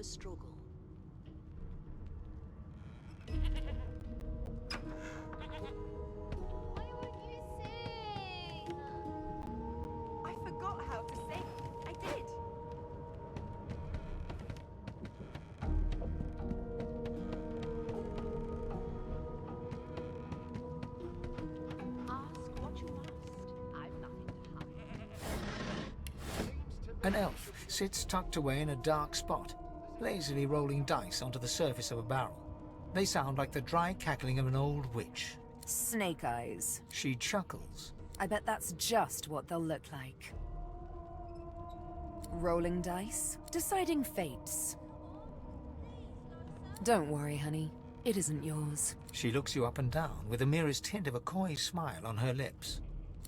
the struggle. Why won't you sing? I forgot how to sing. I did. Ask what you must. I've nothing to hide. An elf sits tucked away in a dark spot, lazily rolling dice onto the surface of a barrel. They sound like the dry cackling of an old witch. Snake eyes. She chuckles. I bet that's just what they'll look like. Rolling dice, deciding fates. Don't worry, honey. It isn't yours. She looks you up and down with the merest hint of a coy smile on her lips.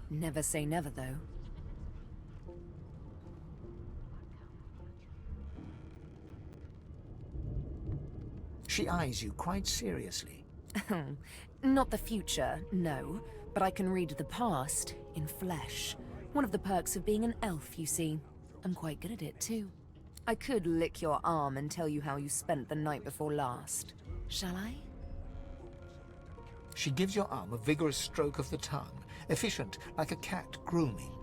Never say never, though. She eyes you quite seriously. Not the future, no. But I can read the past in flesh. One of the perks of being an elf, you see. I'm quite good at it, too. I could lick your arm and tell you how you spent the night before last. Shall I? She gives your arm a vigorous stroke of the tongue, efficient like a cat grooming.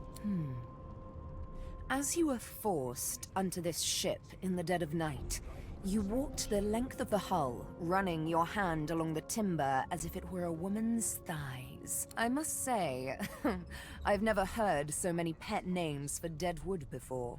As you were forced onto this ship in the dead of night, you walked the length of the hull, running your hand along the timber as if it were a woman's thighs. I must say, I've never heard so many pet names for dead wood before.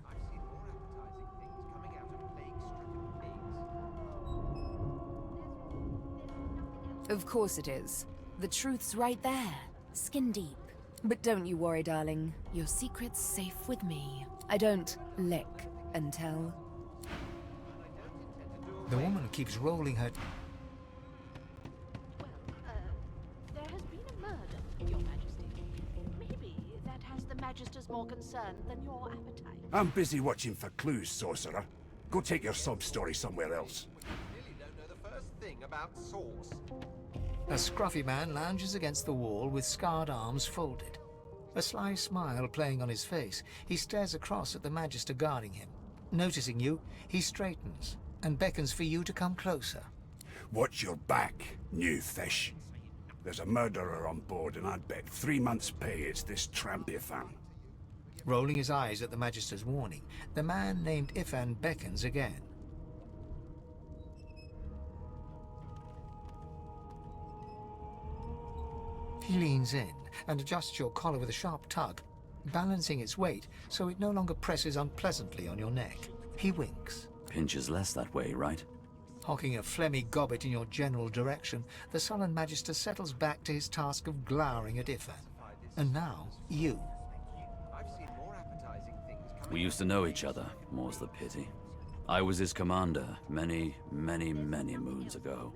Of course it is. The truth's right there, skin deep. But don't you worry, darling. Your secret's safe with me. I don't lick and tell. The woman keeps rolling her... Well, there has been a murder, Your Majesty. Maybe that has the Magisters more concerned than your appetite. I'm busy watching for clues, sorcerer. Go take your sub-story somewhere else. You really don't know the first thing about sauce. A scruffy man lounges against the wall with scarred arms folded. A sly smile playing on his face, he stares across at the Magister guarding him. Noticing you, he straightens and beckons for you to come closer. Watch your back, new fish. There's a murderer on board, and I'd bet 3 months' pay it's this trampy fan. Rolling his eyes at the Magister's warning, the man named Ifan beckons again. He leans in and adjusts your collar with a sharp tug, balancing its weight so it no longer presses unpleasantly on your neck. He winks. Pinches less that way, right? Hocking a phlegmy gobbet in your general direction, the sullen Magister settles back to his task of glowering at Ifan. And now, you. I've seen more appetizing things coming. We used to know each other, more's the pity. I was his commander many, many, many moons ago.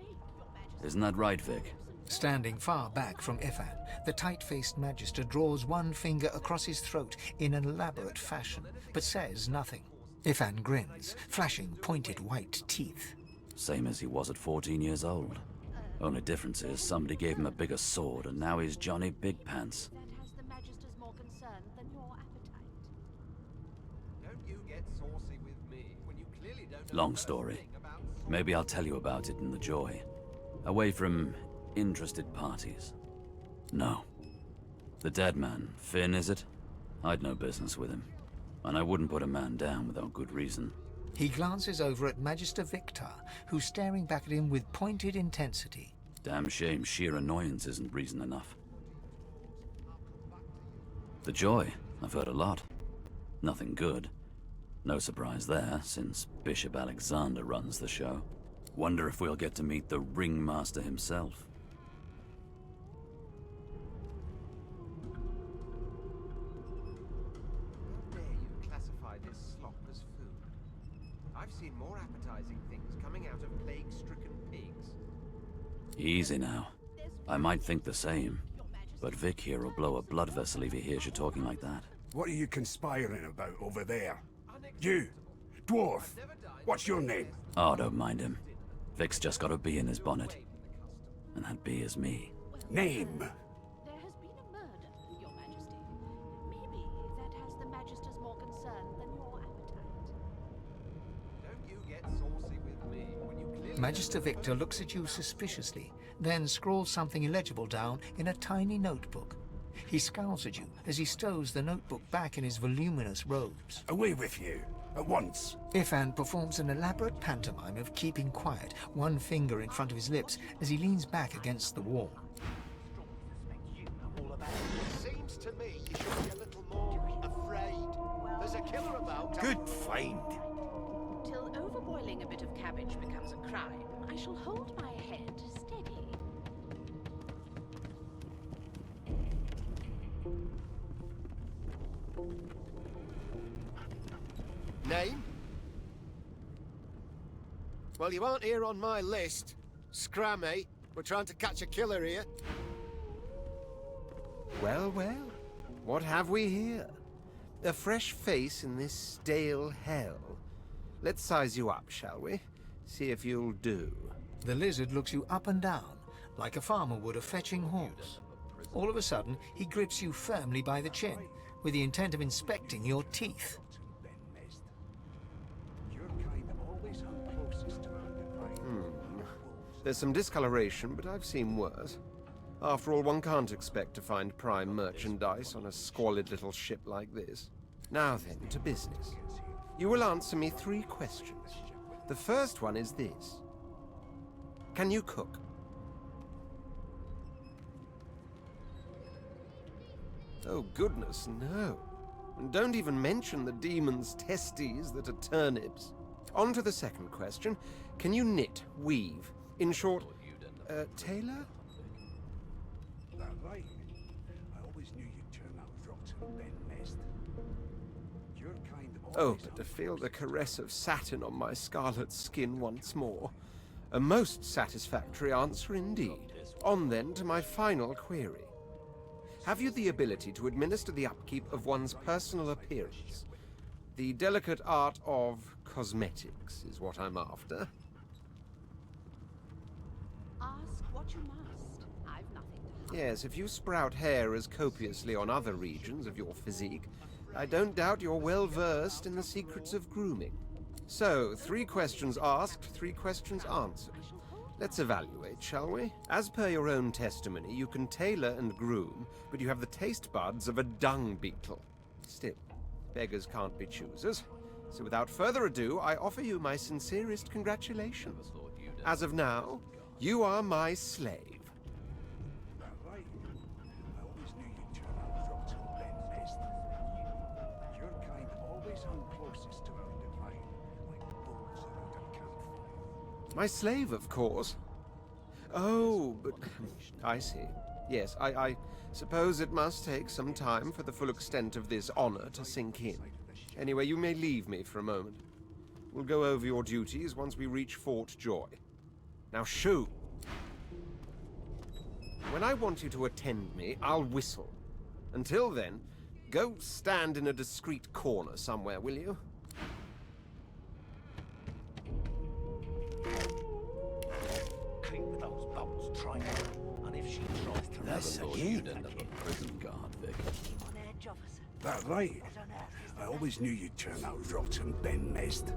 Isn't that right, Vic? Standing far back from Ifan, the tight-faced Magister draws one finger across his throat in an elaborate fashion, but says nothing. Ifan grins, flashing pointed white teeth. Same as he was at 14 years old. Only difference is somebody gave him a bigger sword and now he's Johnny Big Pants. That has the Magisters more concerned than your appetite. Don't you get saucy with me when you clearly don't know Long the first story. thing about sauce. Maybe I'll tell you about it in the Joy. Away from interested parties. No. The dead man, Finn, is it? I'd no business with him. And I wouldn't put a man down without good reason. He glances over at Magister Victor, who's staring back at him with pointed intensity. Damn shame sheer annoyance isn't reason enough. The Joy, I've heard a lot. Nothing good. No surprise there, since Bishop Alexander runs the show. Wonder if we'll get to meet the ringmaster himself. How dare you classify this slop as food? I've seen more appetizing things coming out of plague-stricken pigs. Easy now. I might think the same, but Vic here will blow a blood vessel if he hears you talking like that. What are you conspiring about over there? You, dwarf, what's your name? Oh, don't mind him. Vic's just got a bee in his bonnet. And that bee is me. Name? There has been a murder, Your Majesty. Maybe that has the Magisters more concerned than your appetite. Don't you get saucy Magister Victor looks at you suspiciously, then scrawls something illegible down in a tiny notebook. He scowls at you as he stows the notebook back in his voluminous robes. Away with you, at once. Ifan performs an elaborate pantomime of keeping quiet, one finger in front of his lips as he leans back against the wall. Seems to me you should be a little more afraid. There's a killer about. Good find. Till overboiling a bit of cabbage becomes a crime, I shall hold my head steady. Name? Well, you aren't here on my list. Scram, eh? We're trying to catch a killer here. Well, well. What have we here? A fresh face in this stale hell. Let's size you up, shall we? See if you'll do. The lizard looks you up and down, like a farmer would a fetching horse. All of a sudden, he grips you firmly by the chin, with the intent of inspecting your teeth. There's some discoloration, but I've seen worse. After all, one can't expect to find prime merchandise on a squalid little ship like this. Now then, to business. You will answer me 3 questions. The first one is this. Can you cook? Oh, goodness, no. And don't even mention the demon's testes that are turnips. On to the second question. Can you knit, weave? In short, tailor? That right? I always knew you'd turn out rotten, Ben Mest. Your kind Oh, but to feel the caress of satin on my scarlet skin once more. A most satisfactory answer indeed. On then to my final query. Have you the ability to administer the upkeep of one's personal appearance? The delicate art of cosmetics is what I'm after. Ask what you must. I've nothing to hide. Yes, if you sprout hair as copiously on other regions of your physique, I don't doubt you're well versed in the secrets of grooming. So, 3 questions asked, 3 questions answered. Let's evaluate, shall we? As per your own testimony, you can tailor and groom, but you have the taste buds of a dung beetle. Still, beggars can't be choosers. So without further ado, I offer you my sincerest congratulations. As of now, you are my slave. That right? I always knew you'd turn out rotten, Ben Mest. Your kind always hung closest to our divine, like bulls around a campfire. My slave, of course. Oh, but I see. Yes, I suppose it must take some time for the full extent of this honor to sink in. Anyway, you may leave me for a moment. We'll go over your duties once we reach Fort Joy. Now, shoo! When I want you to attend me, I'll whistle. Until then, go stand in a discreet corner somewhere, will you? Keep those bolts trained, and if she tries to Never thought you'd end up a prison guard, Vic. on edge, officer. That right? I always knew you'd turn out rotten, Ben Mest.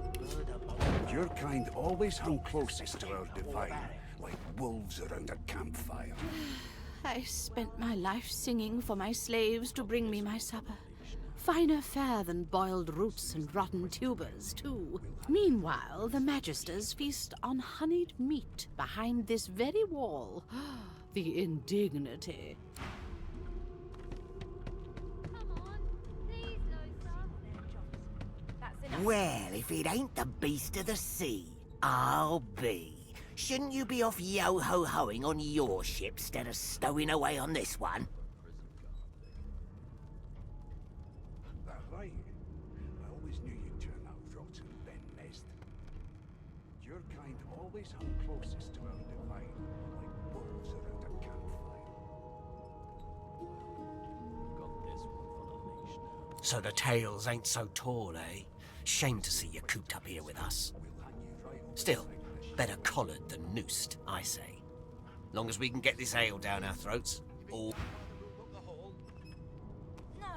Your kind always hung closest to our divine, like wolves around a campfire. I spent my life singing for my slaves to bring me my supper. Finer fare than boiled roots and rotten tubers, too. Meanwhile, the Magisters feast on honeyed meat behind this very wall. The indignity. Come on. Please, Lothar. That's enough. Well, if it ain't the beast of the sea, I'll be. Shouldn't you be off yo-ho-hoing on your ship instead of stowing away on this one? That right? I always knew you'd turn out rotten, Ben Mest. Your kind always hung closest to our divine, like wolves around a campfire. Got this one on a leash now. So the tales ain't so tall, eh? Shame to see you cooped up here with us. Still, better collared than noosed, I say. Long as we can get this ale down our throats, all...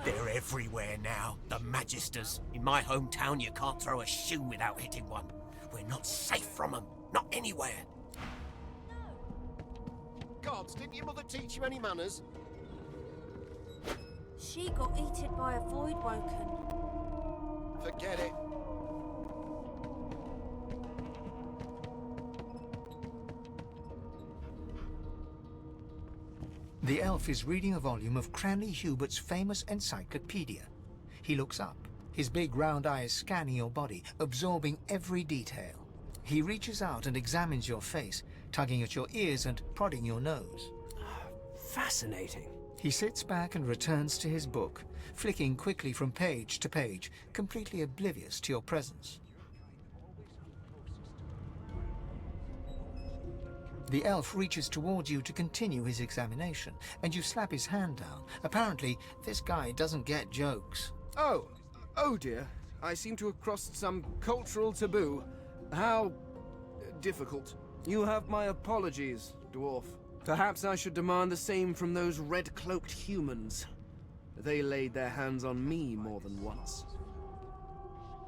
They're everywhere now, the Magisters. In my hometown, you can't throw a shoe without hitting one. We're not safe from them. Not anywhere. Gods, didn't your mother teach you any manners? She got eaten by a void woken. Forget it. The elf is reading a volume of Cranley Hubert's famous encyclopedia. He looks up, his big round eyes scanning your body, absorbing every detail. He reaches out and examines your face, tugging at your ears and prodding your nose. Fascinating. He sits back and returns to his book, flicking quickly from page to page, completely oblivious to your presence. The elf reaches towards you to continue his examination, and you slap his hand down. Apparently, this guy doesn't get jokes. Oh dear. I seem to have crossed some cultural taboo. How difficult. You have my apologies, dwarf. Perhaps I should demand the same from those red-cloaked humans. They laid their hands on me more than once.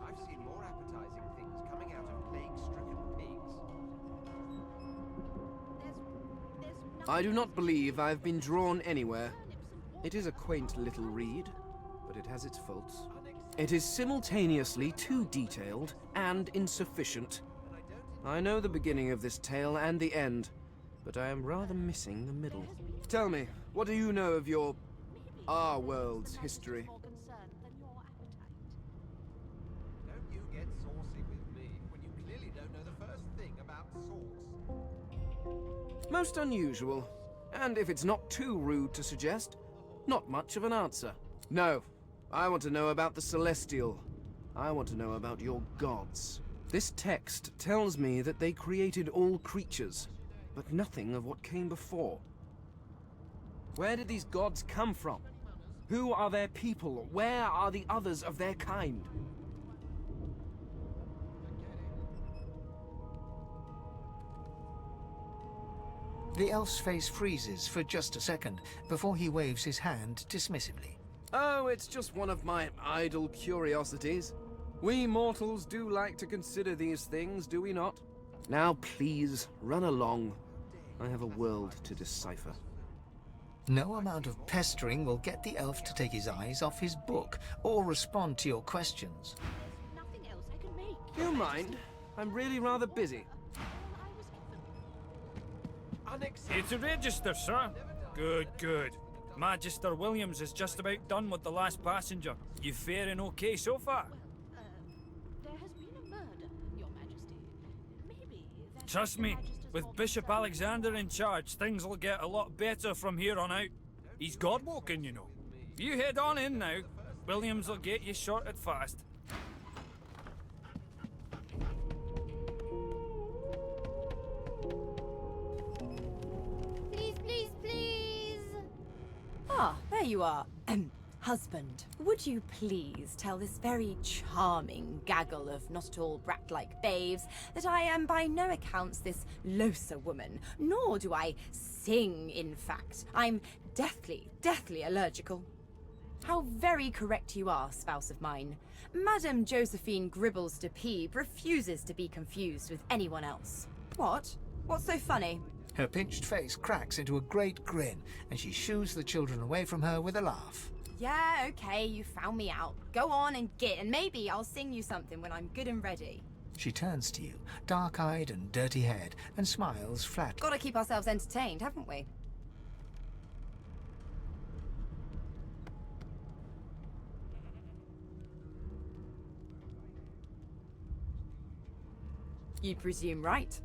I've seen more appetizing things coming out of plague-stricken pigs. I do not believe I've been drawn anywhere. It is a quaint little read, but it has its faults. It is simultaneously too detailed and insufficient. I know the beginning of this tale and the end, but I am rather missing the middle. Tell me, what do you know of our world's history? Don't you get saucy with me when you clearly don't know the first thing about sauce. Most unusual, and if it's not too rude to suggest, not much of an answer. No, I want to know about the Celestial. I want to know about your gods. This text tells me that they created all creatures, but nothing of what came before. Where did these gods come from? Who are their people? Where are the others of their kind? The elf's face freezes for just a second before he waves his hand dismissively. Oh, it's just one of my idle curiosities. We mortals do like to consider these things, do we not? Now please, run along. I have a world to decipher. No amount of pestering will get the elf to take his eyes off his book or respond to your questions. Nothing else I can make. You mind? I'm really rather busy. It's a register, sir. Good, good. Magister Williams is just about done with the last passenger. You faring okay so far? There has been a murder, Your Majesty. Maybe that Trust the me, Magister's with order Bishop served. Alexander in charge, things will get a lot better from here on out. He's God-woken, you know. You head on in now. Williams will get you sorted fast. Please, please, please. Ah, there you are. Husband, would you please tell this very charming gaggle of not-at-all brat-like babes that I am by no accounts this loaser woman, nor do I sing, in fact. I'm deathly allergical. How very correct you are, spouse of mine. Madame Josephine Gribbles de Peeb refuses to be confused with anyone else. What? What's so funny? Her pinched face cracks into a great grin, and she shoos the children away from her with a laugh. Yeah, okay, you found me out. Go on and git, and maybe I'll sing you something when I'm good and ready. She turns to you, dark-eyed and dirty-haired, and smiles flat. Gotta keep ourselves entertained, haven't we? You presume right.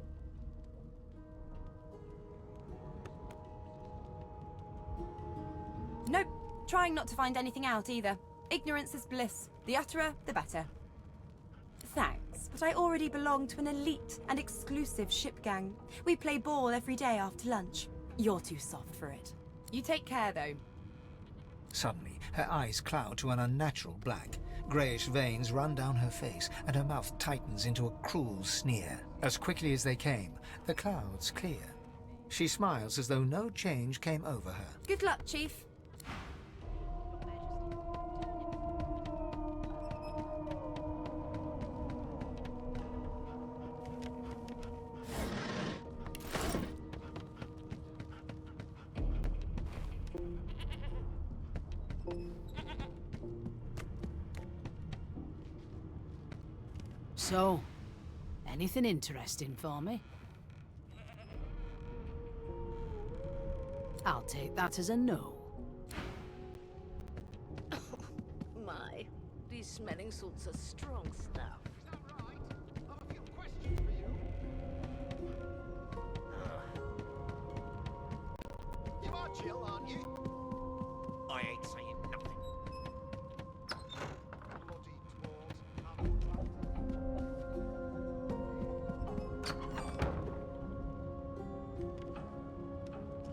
Nope. Trying not to find anything out either. Ignorance is bliss. The utterer, the better. Thanks, but I already belong to an elite and exclusive ship gang. We play ball every day after lunch. You're too soft for it. You take care, though. Suddenly, her eyes cloud to an unnatural black. Greyish veins run down her face, and her mouth tightens into a cruel sneer. As quickly as they came, the clouds clear. She smiles as though no change came over her. Good luck, Chief. So, anything interesting for me? I'll take that as a no. My, these smelling salts are strong stuff. You are chill, aren't you? I ain't saying nothing.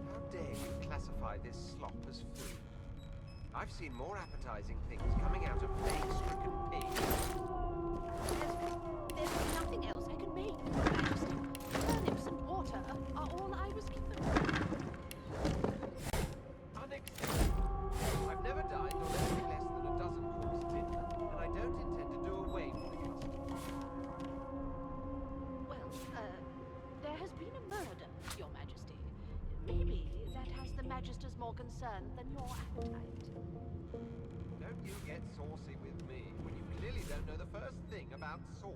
How dare you classify this slop as food? I've seen more appetizing things coming out of plague-stricken pigs. There's nothing else I can make, Your Majesty. Turnips and water are all I was given. Unacceptable. I've never dined on anything less than a dozen course dinner, and I don't intend to do away with the custom. Well, there has been a murder, Your Majesty. Maybe that has the Magisters more concerned than your appetite. Don't you get saucy with me when you clearly don't know the first thing about sauce.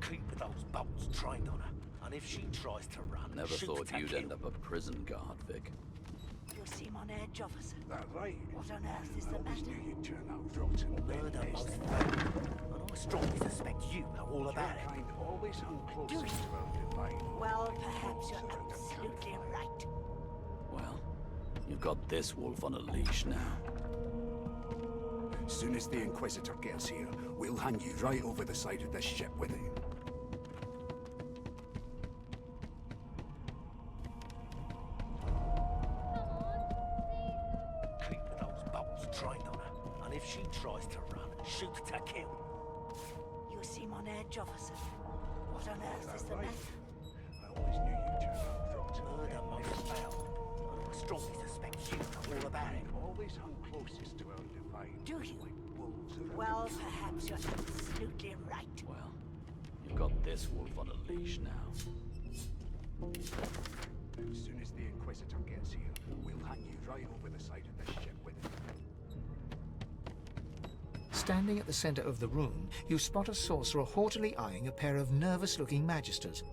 Keep those bolts trained on her, and if she tries to run, Never shoot thought to you'd kill. end up a prison guard, Vic. You seem on edge, officer. That right? What on earth is I the always matter? knew you'd turn out rotten Murder bent most nest. foul, and I strongly suspect you know all Your about it. kind always hung Do closest you? to our divine. Well, like perhaps wolves you're around a absolutely campfire. right. Well, you've got this wolf on a leash now. Soon as the Inquisitor gets here, we'll hang you right over the side of this ship with him. Keep those bolts trained on her, and if she tries to run, shoot to kill. You seem on edge, officer. What on earth is the Right? matter? I always knew you'd turn out rotten Murder bent most nest. foul, and I strongly suspect you know all about it. Always hung closest to our divine. Do you? Like wolves around Well, a perhaps you're absolutely right. Well, you've got this wolf on a leash now. As soon as the Inquisitor gets here, we'll hang you right over the side of this ship with him. Standing at the center of the room, you spot a sorcerer haughtily eyeing a pair of nervous-looking magisters.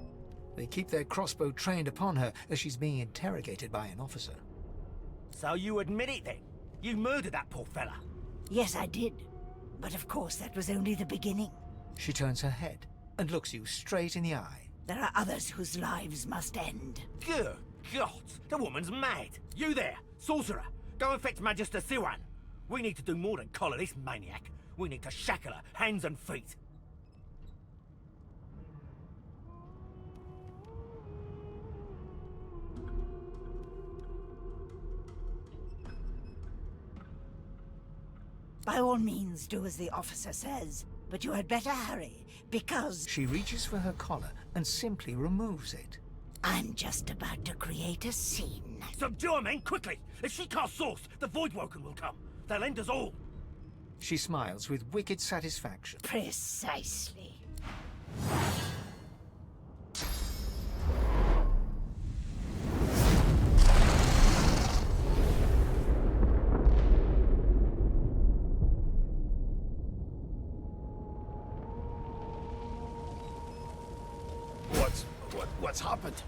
They keep their crossbow trained upon her as she's being interrogated by an officer. So you admit it then? You murdered that poor fella? Yes, I did. But of course, that was only the beginning. She turns her head and looks you straight in the eye. There are others whose lives must end. Good God, the woman's mad. You there, sorcerer, go and fetch Magister Siwan. We need to do more than collar this maniac. We need to shackle her, hands and feet. By all means, do as the officer says. But you had better hurry, because She reaches for her collar and simply removes it. I'm just about to create a scene. Subdue her, men, quickly! If she casts source, the Voidwoken will come. They'll end us all. She smiles with wicked satisfaction. Precisely. What's happened?